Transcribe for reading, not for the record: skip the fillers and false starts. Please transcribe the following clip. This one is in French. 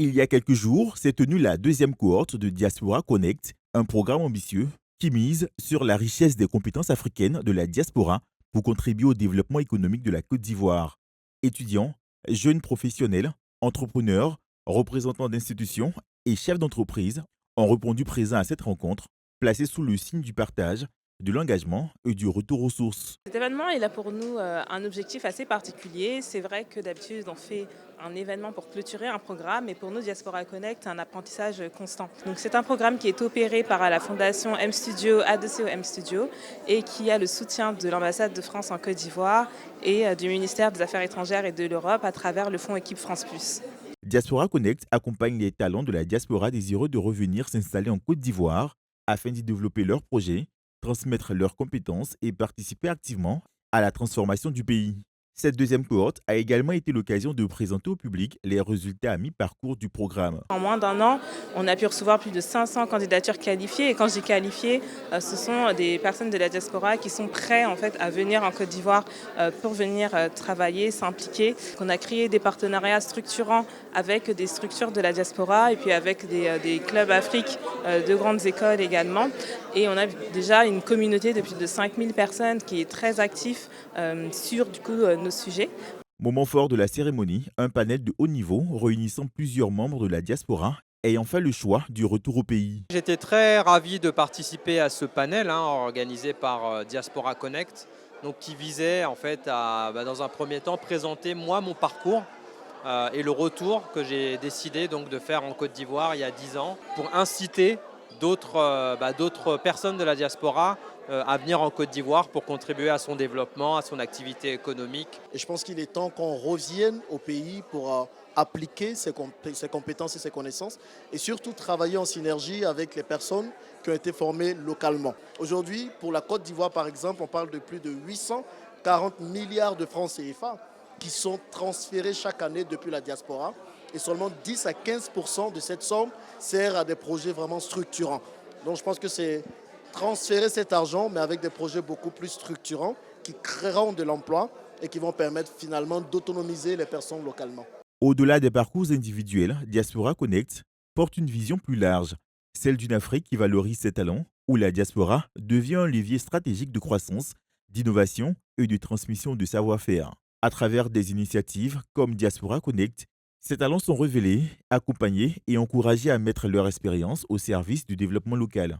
Il y a quelques jours, s'est tenue la deuxième cohorte de Diaspora Connect, un programme ambitieux qui mise sur la richesse des compétences africaines de la diaspora pour contribuer au développement économique de la Côte d'Ivoire. Étudiants, jeunes professionnels, entrepreneurs, représentants d'institutions et chefs d'entreprise ont répondu présents à cette rencontre, placée sous le signe du partage, de l'engagement et du retour aux sources. Cet événement, il a pour nous un objectif assez particulier. C'est vrai que d'habitude, on fait un événement pour clôturer un programme, et pour nous, Diaspora Connect, c'est un apprentissage constant. Donc, c'est un programme qui est opéré par la fondation M Studio, adossé au M Studio, et qui a le soutien de l'ambassade de France en Côte d'Ivoire et du ministère des Affaires étrangères et de l'Europe à travers le fonds Équipe France Plus. Diaspora Connect accompagne les talents de la diaspora désireux de revenir s'installer en Côte d'Ivoire afin d'y développer leurs projets, transmettre leurs compétences et participer activement à la transformation du pays. Cette deuxième cohorte a également été l'occasion de présenter au public les résultats à mi-parcours du programme. En moins d'un an, on a pu recevoir plus de 500 candidatures qualifiées. Et quand je dis qualifiées, ce sont des personnes de la diaspora qui sont prêtes en fait, à venir en Côte d'Ivoire pour venir travailler, s'impliquer. On a créé des partenariats structurants avec des structures de la diaspora et puis avec des clubs Afrique de grandes écoles également. Et on a déjà une communauté de plus de 5000 personnes qui est très active sur du coup, nos sujets. Moment fort de la cérémonie, un panel de haut niveau réunissant plusieurs membres de la diaspora ayant fait le choix du retour au pays. J'étais très ravi de participer à ce panel organisé par Diaspora Connect, donc qui visait en fait à, dans un premier temps, présenter moi mon parcours et le retour que j'ai décidé donc de faire en Côte d'Ivoire il y a 10 ans pour inciter d'autres personnes de la diaspora à venir en Côte d'Ivoire pour contribuer à son développement, à son activité économique. Et je pense qu'il est temps qu'on revienne au pays pour appliquer ses compétences et ses connaissances et surtout travailler en synergie avec les personnes qui ont été formées localement. Aujourd'hui, pour la Côte d'Ivoire par exemple, on parle de plus de 840 milliards de francs CFA qui sont transférés chaque année depuis la diaspora, et seulement 10 à 15% de cette somme sert à des projets vraiment structurants. Donc je pense que c'est transférer cet argent, mais avec des projets beaucoup plus structurants qui créeront de l'emploi et qui vont permettre finalement d'autonomiser les personnes localement. Au-delà des parcours individuels, Diaspora Connect porte une vision plus large, celle d'une Afrique qui valorise ses talents, où la diaspora devient un levier stratégique de croissance, d'innovation et de transmission de savoir-faire. À travers des initiatives comme Diaspora Connect, ces talents sont révélés, accompagnés et encouragés à mettre leur expérience au service du développement local.